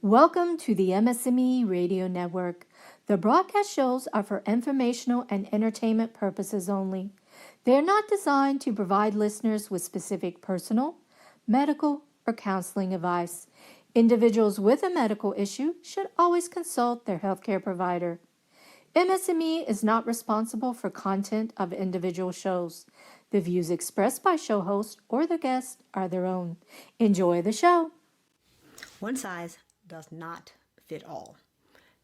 Welcome to the MS&Me Radio Network. The broadcast shows are for informational and entertainment purposes only. They are not designed to provide listeners with specific personal, medical, or counseling advice. Individuals with a medical issue should always consult their healthcare provider. MS&Me is not responsible for content of individual shows. The views expressed by show hosts or the guests are their own. Enjoy the show. One size does not fit all.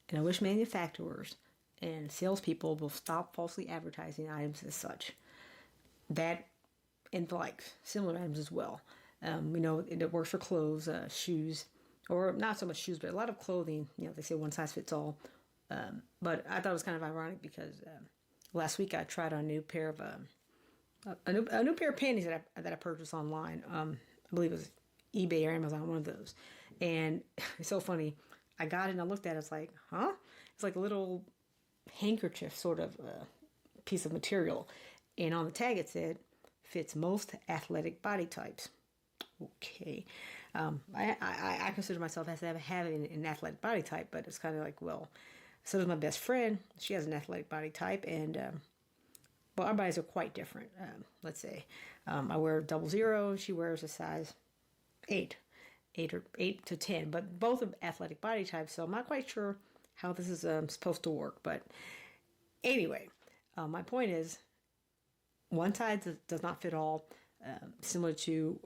And I wish manufacturers and salespeople will stop falsely advertising items as such. That and like similar items as well. It works for clothes, shoes, or not so much shoes, but a lot of clothing. They say one size fits all. But I thought it was kind of ironic because last week I tried on a new pair of a new pair of panties that I purchased online. I believe it was eBay or Amazon, one of those. And it's so funny. I got it and I looked at it. It's like, huh? It's like a little handkerchief sort of piece of material. And on the tag it said, fits most athletic body types. Okay. I consider myself as having an athletic body type, but it's kind of like, well, so does my best friend. She has an athletic body type, and well, our bodies are quite different. Let's say I wear 00, she wears a size 8 to 10, but both are athletic body types, so I'm not quite sure how this is supposed to work. But anyway, my point is, one size does not fit all. Similar to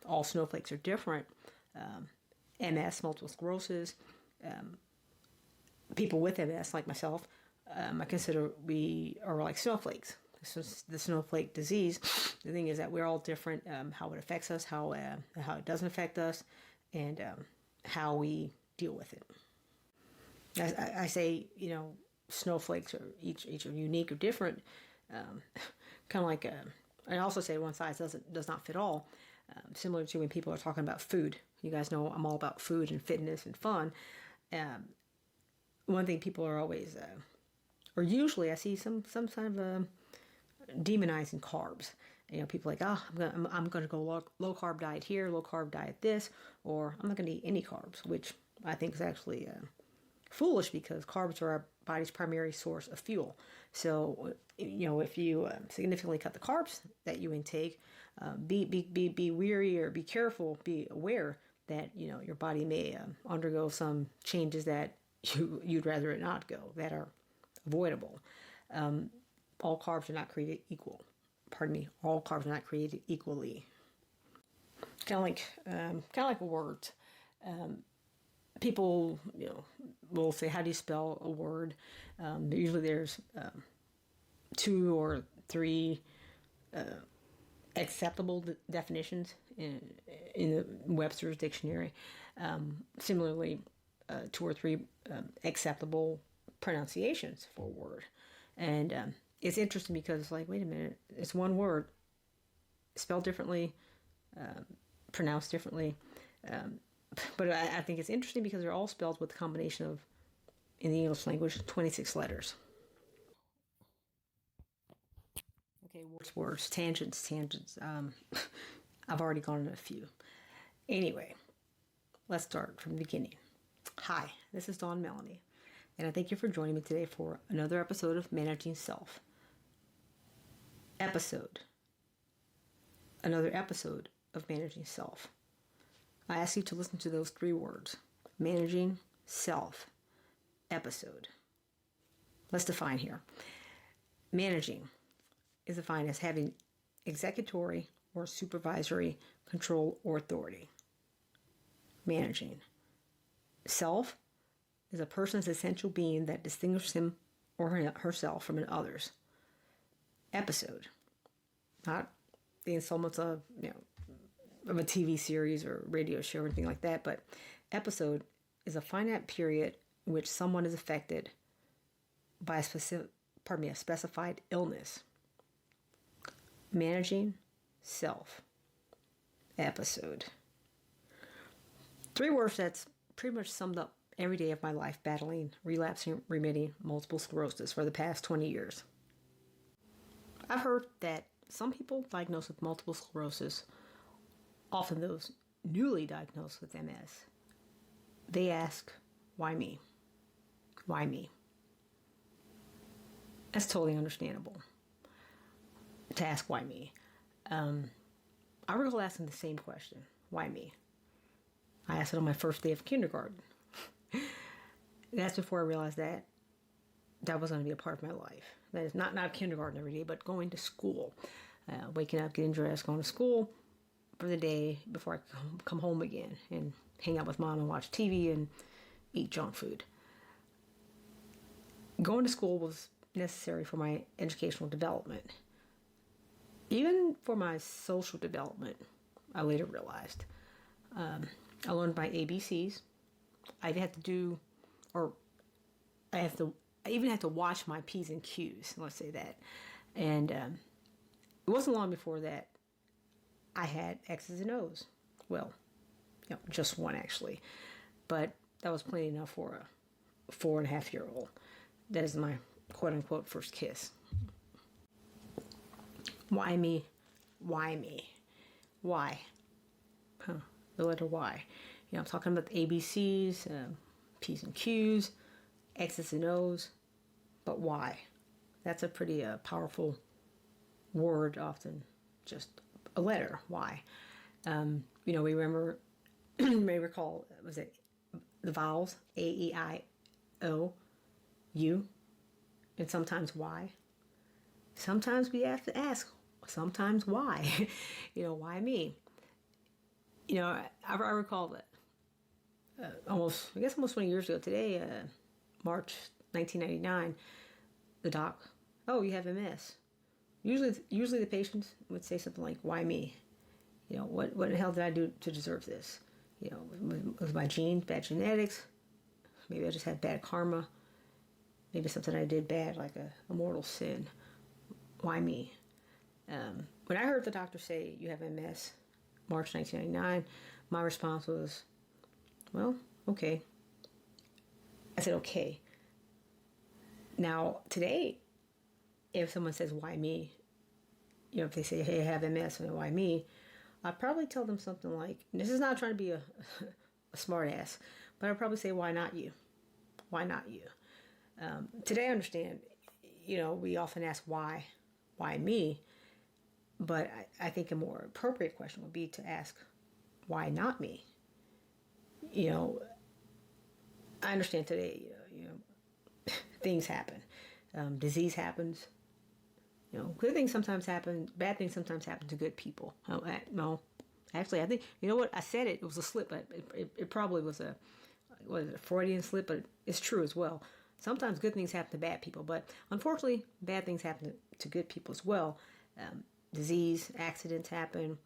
all snowflakes are different. MS, multiple sclerosis, people with MS, like myself, I consider we are like snowflakes. This is the snowflake disease. The thing is that we're all different. How it affects us, how it doesn't affect us, and how we deal with it. I say, snowflakes are each are unique or different. Kind of like I also say one size does not fit all. Similar to when people are talking about food. You guys know I'm all about food and fitness and fun. One thing people are always, or usually I see some kind of demonizing carbs. People like, I'm going to go low carb diet here, low carb diet this, or I'm not going to eat any carbs, which I think is actually foolish because carbs are our body's primary source of fuel. So, if you significantly cut the carbs that you intake, be weary or be careful, be aware that your body may undergo some changes that you'd rather it not go, that are avoidable. All carbs are not created equal. All carbs are not created equally. Kind of like words. People, will say, "How do you spell a word?" Usually, there's 2 or 3 acceptable definitions in the Webster's dictionary. Similarly, 2 or 3 acceptable pronunciations for a word. And it's interesting because it's like, wait a minute, it's one word, spelled differently, pronounced differently. But I think it's interesting because they're all spelled with a combination of, in the English language, 26 letters. Okay, words, tangents. I've already gone on a few. Anyway, let's start from the beginning. Hi, this is Dawn Melanie, and I thank you for joining me today for another episode of Managing Self. Another episode of Managing Self. I ask you to listen to those 3 words: managing self, episode. Let's define here. Managing is defined as having executory or supervisory control or authority. Managing. Self is a person's essential being that distinguishes him or herself from others. Episode. Not the installments of a TV series or radio show or anything like that, but episode is a finite period in which someone is affected by a specified illness. Managing self, episode. 3 words that's pretty much summed up every day of my life battling, relapsing, remitting multiple sclerosis for the past 20 years. I've heard that some people diagnosed with multiple sclerosis, often those newly diagnosed with MS, they ask, why me? Why me? That's totally understandable to ask why me. I recall asking the same question, why me? I asked it on my first day of kindergarten. That's before I realized that was going to be a part of my life. That is not kindergarten every day, but going to school. Waking up, getting dressed, going to school for the day before I come home again and hang out with mom and watch TV and eat junk food. Going to school was necessary for my educational development. Even for my social development, I later realized. I learned my ABCs. I even had to watch my P's and Q's, let's say that. And it wasn't long before that I had X's and O's. Well, just one actually. But that was plenty enough for a 4.5-year-old. That is my quote-unquote first kiss. Why me? Why me? Why? The letter Y. I'm talking about the ABCs, P's and Q's, X's and O's, but why? That's a pretty powerful word, often just a letter. Why? We remember, you may recall, was it the vowels A, E, I, O, U, and sometimes Y. Sometimes we have to ask, sometimes why? Why me? I recall that almost 20 years ago today, March 1999, the doc, oh, you have MS. Usually the patients would say something like, why me? What the hell did I do to deserve this? Was my genes, bad genetics? Maybe I just had bad karma. Maybe something I did bad, like a mortal sin. Why me? When I heard the doctor say, you have MS, March 1999, my response was, well, okay. I said, okay. Now, today, if someone says, why me? If they say, hey, I have MS, and why me? I'd probably tell them something like, this is not trying to be a smart ass, but I'd probably say, why not you? Why not you? Today I understand, we often ask why me? But I think a more appropriate question would be to ask, why not me? I understand today, things happen. Disease happens. Good things sometimes happen. Bad things sometimes happen to good people. No, actually, I think, I said it was a slip, but it probably was a Freudian slip, but it's true as well. Sometimes good things happen to bad people, but unfortunately, bad things happen to good people as well. Disease, accidents happen,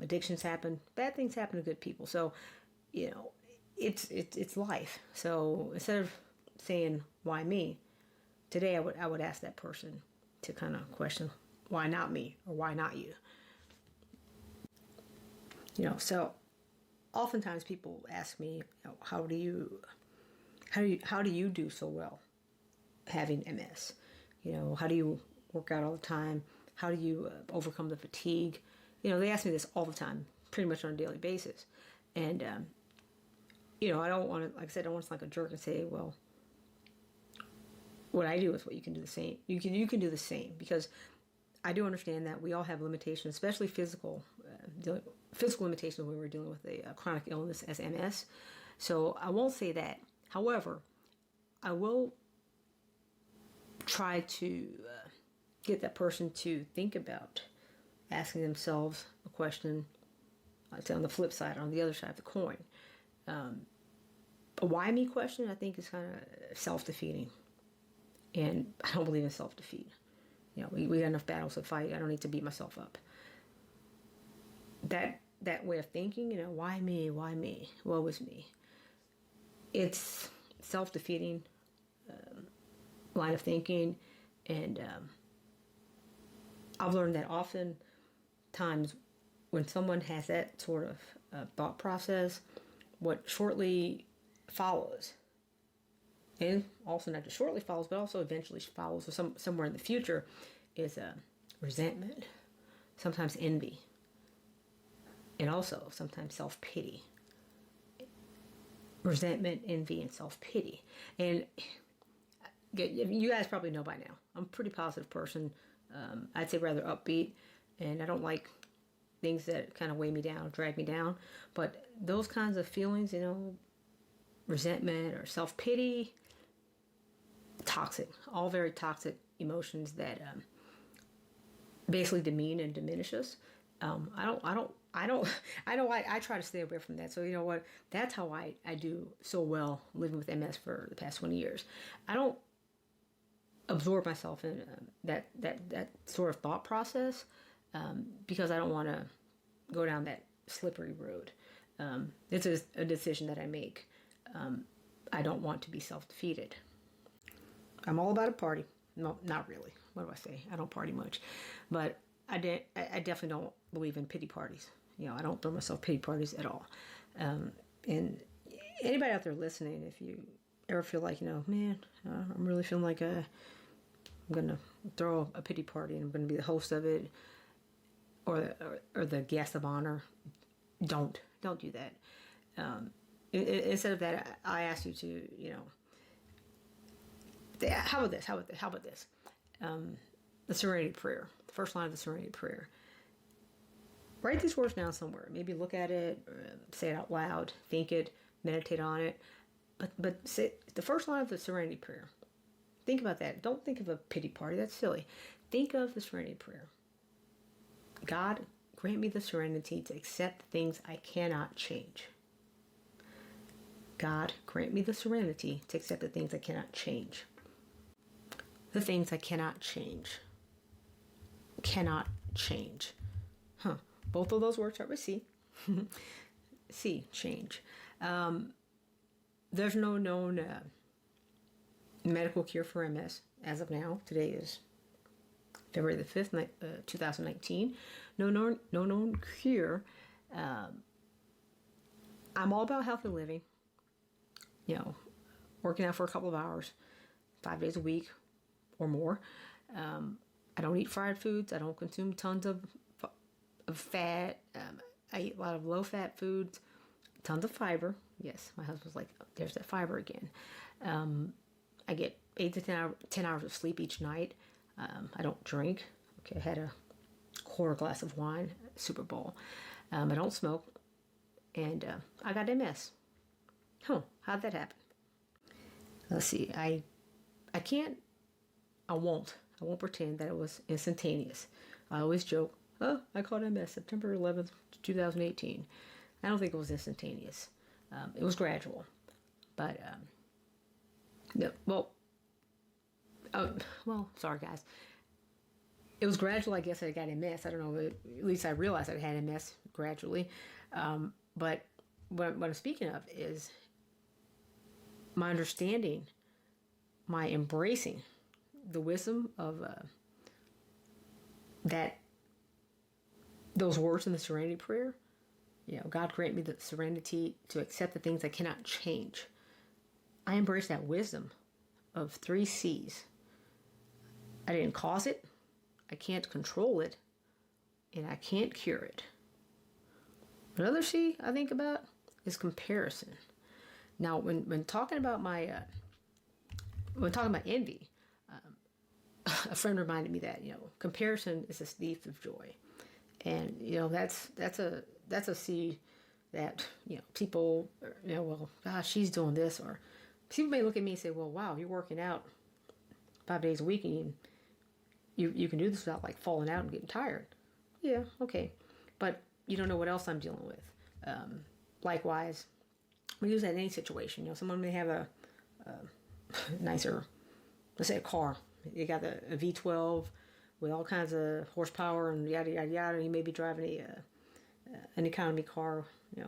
addictions happen, bad things happen to good people. So, it's life. So instead of saying why me, today I would ask that person to kind of question, why not me, or why not you? So oftentimes people ask me, how do you do so well having MS? How do you work out all the time? How do you overcome the fatigue? They ask me this all the time, pretty much on a daily basis. And, I don't want to, like I said, I don't want to sound like a jerk and say, well, what I do is what you can do the same. You can do the same, because I do understand that we all have limitations, especially physical limitations when we're dealing with a chronic illness as MS. So I won't say that. However, I will try to get that person to think about asking themselves a question, I'd say on the flip side, on the other side of the coin. A why me question, I think, is kind of self-defeating. And I don't believe in self-defeat. We got enough battles to fight. I don't need to beat myself up. That way of thinking, why me? Why me? Woe is me. It's self-defeating line of thinking, and I've learned that oftentimes when someone has that sort of thought process, what shortly follows, and also not just shortly follows, but also eventually follows, or somewhere in the future, is resentment, sometimes envy, and also sometimes self-pity. resentment, envy, and self-pity. And you guys probably know by now, I'm a pretty positive person. I'd say rather upbeat, and I don't like things that kind of weigh me down, drag me down. But those kinds of feelings, resentment or self-pity, toxic, all very toxic emotions that basically demean and diminish us. I try to stay away from that. So you know what? That's how I do so well living with MS for the past 20 years. I don't absorb myself in that sort of thought process because I don't want to go down that slippery road. It's a decision that I make. I don't want to be self-defeated. I'm all about a party. No, not really. What do I say? I don't party much. But I definitely don't believe in pity parties. I don't throw myself pity parties at all. And anybody out there listening, if you ever feel like, man, I'm really feeling like I'm going to throw a pity party and I'm going to be the host of it or the guest of honor, don't do that. Instead of that, I ask you to, how about this? The Serenity Prayer, the first line of the Serenity Prayer. Write these words down somewhere. Maybe look at it, say it out loud, think it, meditate on it. But say the first line of the Serenity Prayer. Think about that. Don't think of a pity party. That's silly. Think of the Serenity Prayer. God, grant me the serenity to accept things I cannot change. God, grant me the serenity to accept the things I cannot change. The things I cannot change. Cannot change. Both of those words start with C. C, change. There's no known medical cure for MS as of now. Today is February the 5th, 2019. No known cure. I'm all about healthy living. Working out for a couple of hours, 5 days a week or more. I don't eat fried foods. I don't consume tons of fat. I eat a lot of low-fat foods, tons of fiber. Yes, my husband's like, oh, there's that fiber again. I get 8 to 10 hours of sleep each night. I don't drink. Okay, I had a quarter glass of wine, Super Bowl. I don't smoke. And I got MS. How'd that happen? Let's see. I won't pretend that it was instantaneous. I always joke, I caught MS September 11th, 2018. I don't think it was instantaneous. It was gradual. But, sorry guys. It was gradual, I guess I got MS. I don't know, at least I realized I had MS gradually. But what I'm speaking of is my understanding, my embracing the wisdom of those words in the Serenity Prayer. God grant me the serenity to accept the things I cannot change. I embrace that wisdom of 3 C's. I didn't cause it, I can't control it, and I can't cure it. Another C I think about is comparison. Now, when talking about envy, a friend reminded me that comparison is a thief of joy, and that's a C that people well, gosh, she's doing this, or people may look at me and say, well, wow, you're working out 5 days a week and you can do this without like falling out and getting tired. Yeah, okay, but you don't know what else I'm dealing with. Likewise, we use that in any situation. Someone may have a nicer, let's say a car. You got a V12 with all kinds of horsepower and yada yada yada. You may be driving an economy car,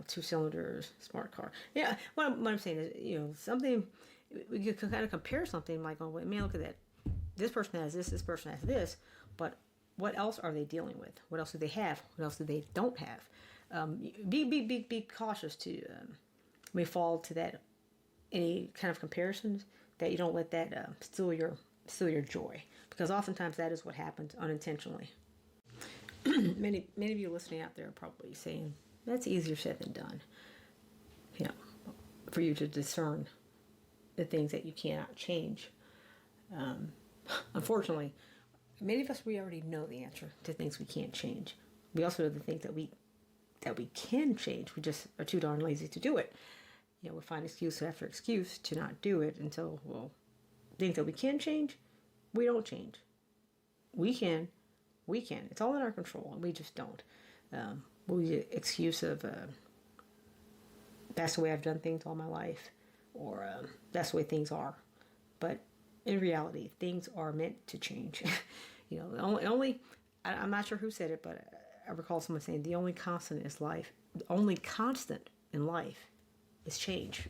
2 cylinders, smart car. Yeah, what I'm saying is, something we can kind of compare something like, oh, man, look at that. This person has this person has this, but what else are they dealing with? What else do they have? What else do they don't have? Be cautious to may fall to that any kind of comparisons, that you don't let that steal your joy, because oftentimes that is what happens unintentionally. many of you listening out there are probably saying that's easier said than done. for you to discern the things that you cannot change. Unfortunately, many of us, we already know the answer to things we can't change. We also know the things that we can change. We just are too darn lazy to do it. We find excuse after excuse to not do it until, well, things that we can change, we don't change. We can. It's all in our control, and we just don't. We excuse of that's the way I've done things all my life, or that's the way things are. But in reality, things are meant to change. I'm not sure who said it, but I recall someone saying the only constant is life. The only constant in life is change.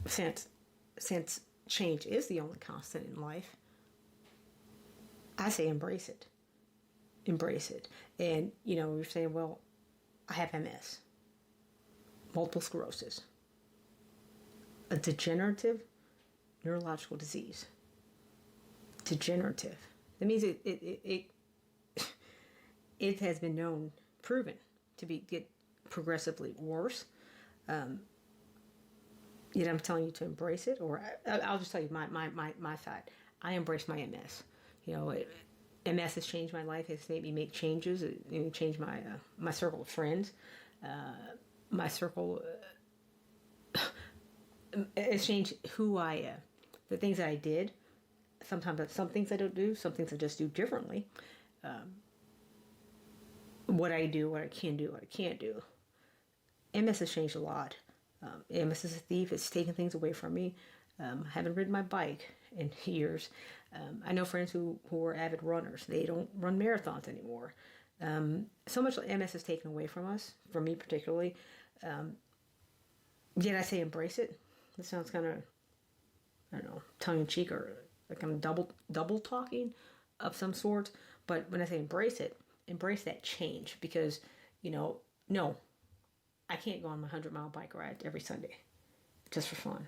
Since change is the only constant in life, I say embrace it. Embrace it. And, you're saying, well, I have MS, multiple sclerosis, a degenerative neurological disease. Degenerative. That means it has been known, proven to get progressively worse. Yet I'm telling you to embrace it, or I'll just tell you my side. I embrace my MS. MS has changed my life. It's made me make changes. It changed my circle of friends. My circle. It's changed who I am. The things that I did. Sometimes some things I don't do. Some things I just do differently. What I do, what I can do, what I can't do. MS has changed a lot. MS is a thief. It's taken things away from me. I haven't ridden my bike in years. I know friends who are avid runners. They don't run marathons anymore. So much MS is taken away from us, from me particularly. Yet I say embrace it. It sounds kind of, I don't know, tongue-in-cheek, or like I'm double talking of some sort. But when I say embrace it, embrace that change, because, no, I can't go on my 100-mile bike ride every Sunday just for fun.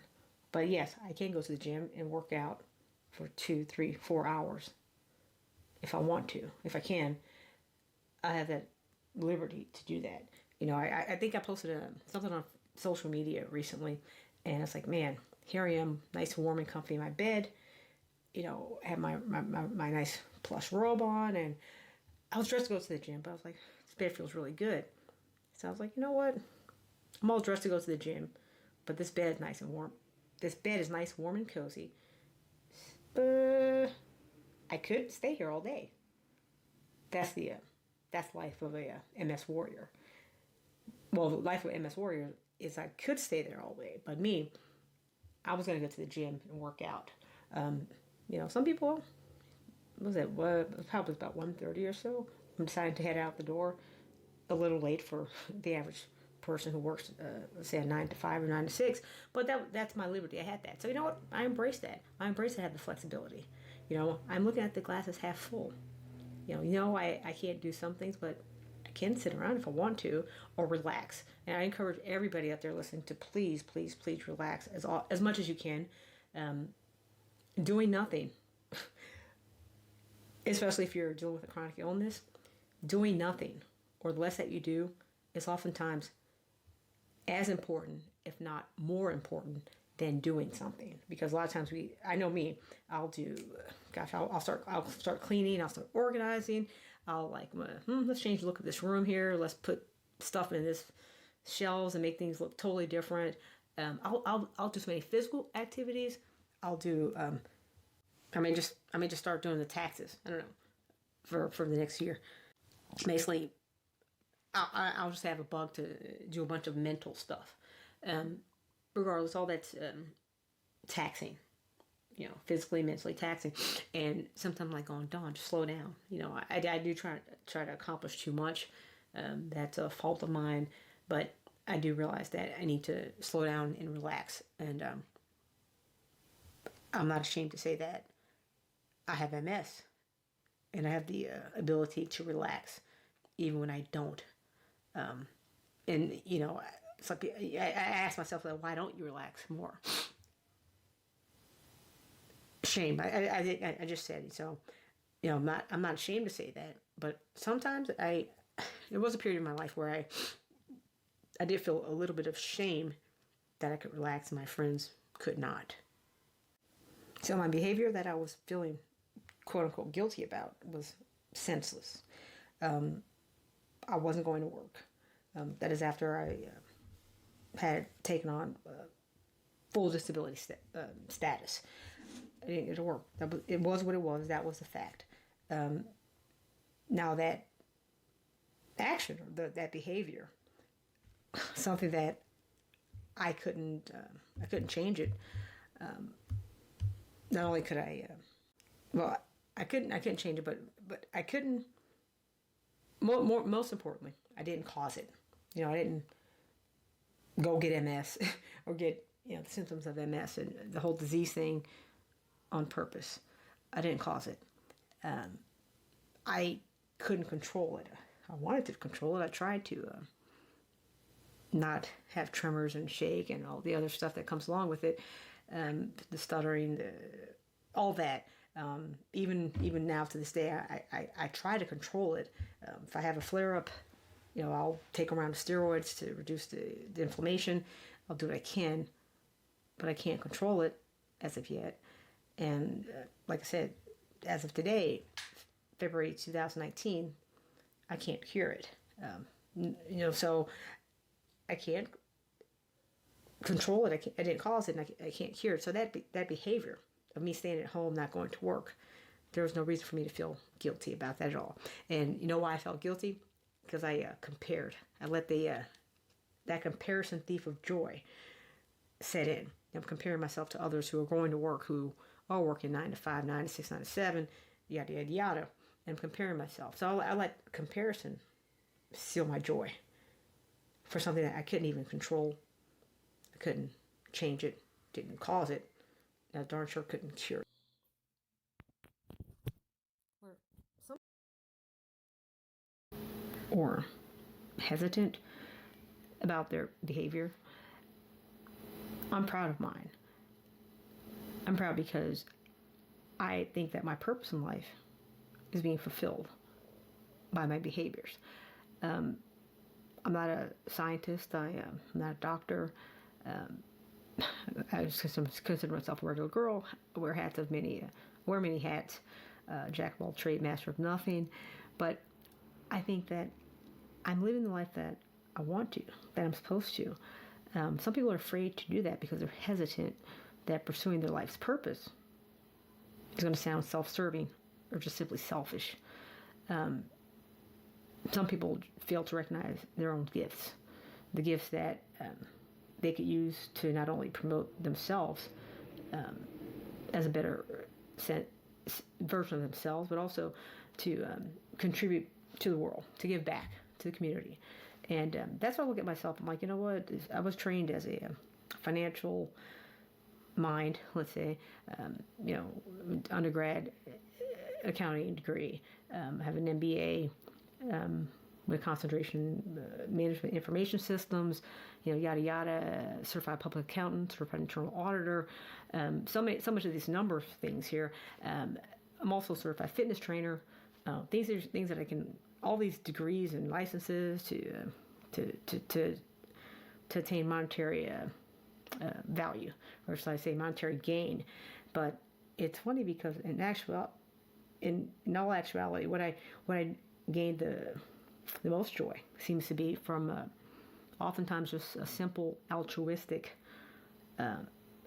But yes, I can go to the gym and work out for 2, 3, 4 hours if I want to. If I can, I have that liberty to do that. I think I posted something on social media recently, and it's like, man, here I am, nice, warm, and comfy in my bed. Have my nice plush robe on, and I was dressed to go to the gym, but I was like, this bed feels really good. So I was like, you know what? I'm all dressed to go to the gym, but this bed is nice and warm. This bed is nice, warm, and cozy. But I could stay here all day. That's life of a MS warrior. Well, the life of a MS warrior is I could stay there all day, but me, I was going to go to the gym and work out. Some people, probably about 1:30 or so, I'm deciding to head out the door a little late for the average person who works, let's say a 9 to 5 or 9 to 6, but that's my liberty. I had that. So you know what? I embrace that. I embrace to have the flexibility. I'm looking at the glass as half full. I can't do some things, but I can sit around if I want to, or relax. And I encourage everybody out there listening to please, please, please relax as much as you can. Doing nothing, especially if you're dealing with a chronic illness, doing nothing, or the less that you do, is oftentimes as important, if not more important, than doing something. Because a lot of times I know me, I'll start cleaning, I'll start organizing, I'll let's change the look of this room here, let's put stuff in this shelves and make things look totally different. I'll do so many physical activities. I'll do, I may just start doing the taxes, I don't know, for the next year. Basically, I'll just have a bug to do a bunch of mental stuff. Regardless, all that's taxing, physically, mentally taxing. And sometimes I'm like, going, Dawn, just slow down. I do try to accomplish too much. That's a fault of mine. But I do realize that I need to slow down and relax. And I'm not ashamed to say that I have MS. And I have the ability to relax even when I don't. It's like I ask myself, why don't you relax more? Shame. I just said it. So, I'm not ashamed to say that. But sometimes there was a period in my life where I did feel a little bit of shame that I could relax and my friends could not. So my behavior that I was feeling quote unquote guilty about was senseless. I wasn't going to work. That is after I had taken on full disability status. I didn't get to work. It was what it was. That was the fact. Now that action or that behavior, something that I couldn't change it. Not only could I couldn't change it, but I couldn't. Most importantly, I didn't cause it. I didn't go get MS or get the symptoms of MS and the whole disease thing on purpose. I didn't cause it. I couldn't control it. I wanted to control it. I tried to not have tremors and shake and all the other stuff that comes along with it, the stuttering, all that. Even now to this day, I try to control it. If I have a flare up, I'll take a round of steroids to reduce the inflammation. I'll do what I can, but I can't control it as of yet. And like I said, as of today, February 2019, I can't cure it. So I can't control it. I didn't cause it, and I can't cure it. So that behavior of me staying at home, not going to work, there was no reason for me to feel guilty about that at all. And you know why I felt guilty? Because I compared. I let that comparison thief of joy set in. I'm comparing myself to others who are going to work, who are working 9 to 5, 9 to 6, 9 to 7, yada, yada, yada. And I'm comparing myself. So I let comparison steal my joy for something that I couldn't even control. I couldn't change it, didn't cause it. I darn sure couldn't cure it. Or hesitant about their behavior. I'm proud of mine. I'm proud because I think that my purpose in life is being fulfilled by my behaviors. I'm not a scientist. I'm not a doctor. I just consider myself a regular girl. I wear many hats. Jack of all trades, master of nothing. But I think that I'm living the life that I want to, that I'm supposed to. Some people are afraid to do that because they're hesitant that pursuing their life's purpose is going to sound self-serving or just simply selfish. Some people fail to recognize their own gifts, the gifts that they could use to not only promote themselves as a better version of themselves, but also to contribute to the world, to give back to the community. And that's why I look at myself. I'm like, you know what? I was trained as a financial mind, let's say, undergrad accounting degree. I have an MBA with concentration management information systems, yada yada, certified public accountant, certified internal auditor, so much of these number of things here. I'm also a certified fitness trainer. Things that I can, all these degrees and licenses to attain monetary value, or should I say monetary gain. But it's funny because in all actuality, what I gained the most joy seems to be from oftentimes just a simple altruistic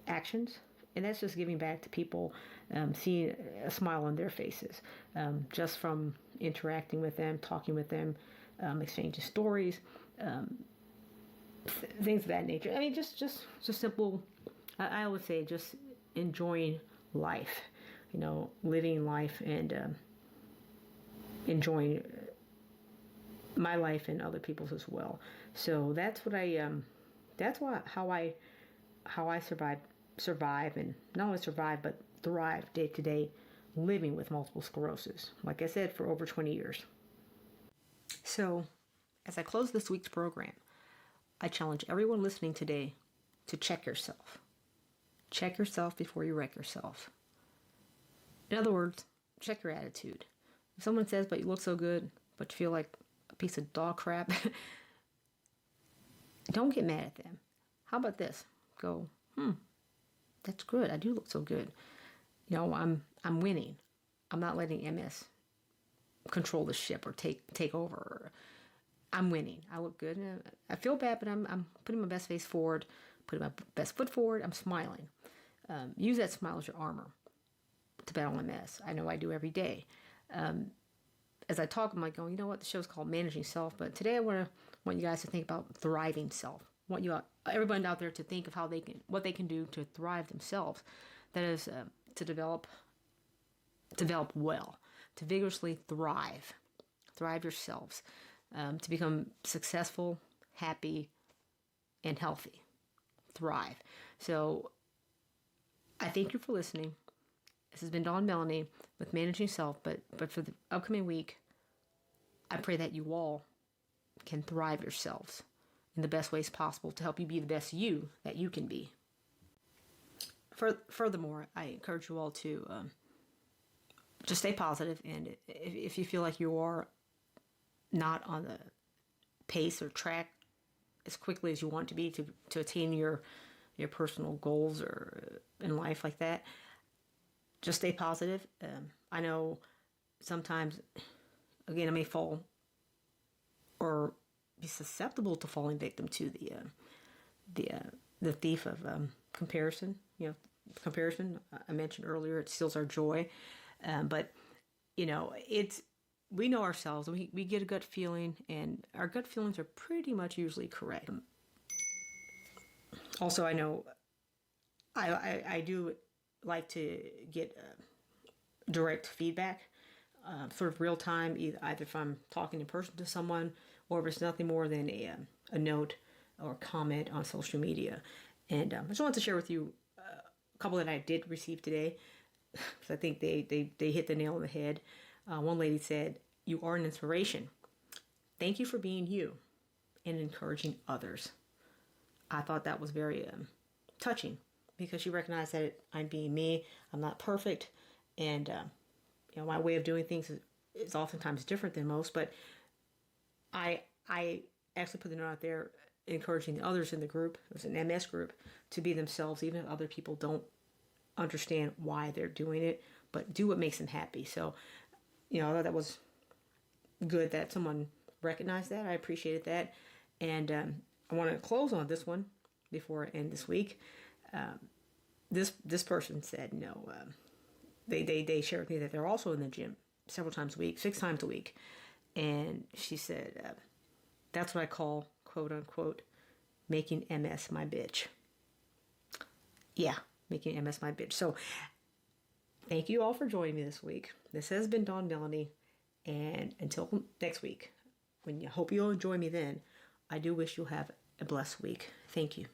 actions. And that's just giving back to people, seeing a smile on their faces, just from interacting with them, talking with them, exchanging stories, things of that nature. I mean, just simple. I would say just enjoying life, living life and enjoying my life and other people's as well. So that's what how I survive, and not only survive but thrive day to day living with multiple sclerosis, like I said, for over 20 years. So as I close this week's program, I challenge everyone listening today to check yourself. Check yourself before you wreck yourself. In other words, check your attitude. If someone says, but you look so good, but you feel like a piece of dog crap, don't get mad at them. How about this? go, that's good. I do look so good. I'm winning. I'm not letting MS control the ship or take over. I'm winning. I look good. And I feel bad, but I'm putting my best face forward, putting my best foot forward. I'm smiling. Use that smile as your armor to battle MS. I know I do every day. As I talk, I'm like going, you know what? The show's called Managing Self, but today I want you guys to think about thriving self. I want everyone out there to think of what they can do to thrive themselves. That is to develop well, to vigorously thrive yourselves, to become successful, happy, and healthy. Thrive. So I thank you for listening. This has been Dawn Melanie with Managing Self, but for the upcoming week, I pray that you all can thrive yourselves in the best ways possible to help you be the best you that you can be. Furthermore, I encourage you all to just stay positive, and if you feel like you are not on the pace or track as quickly as you want to be to attain your personal goals or in life like that, just stay positive. I know sometimes, again, I may fall or be susceptible to falling victim to the thief of comparison. Comparison, I mentioned earlier, it steals our joy. But we know ourselves. We get a gut feeling, and our gut feelings are pretty much usually correct. Also, I know I do like to get direct feedback, sort of real time, either if I'm talking in person to someone or if it's nothing more than a note or comment on social media. And I just wanted to share with you a couple that I did receive today, because I think they hit the nail on the head. One lady said, "You are an inspiration. Thank you for being you and encouraging others." I thought that was very touching, because she recognized that I'm being me. I'm not perfect, and my way of doing things is oftentimes different than most. But I actually put the note out there encouraging the others in the group. It was an MS group, to be themselves, even if other people don't understand why they're doing it, but do what makes them happy. So, I thought that was good that someone recognized that. I appreciated that. And I want to close on this one before I end this week. This person said, they shared with me that they're also in the gym several times a week, 6 times a week. And she said, that's what I call, quote unquote, making MS my bitch. Yeah, making MS my bitch. So thank you all for joining me this week. This has been Dawn Melanie. And until next week, I hope you'll join me then, I do wish you'll have a blessed week. Thank you.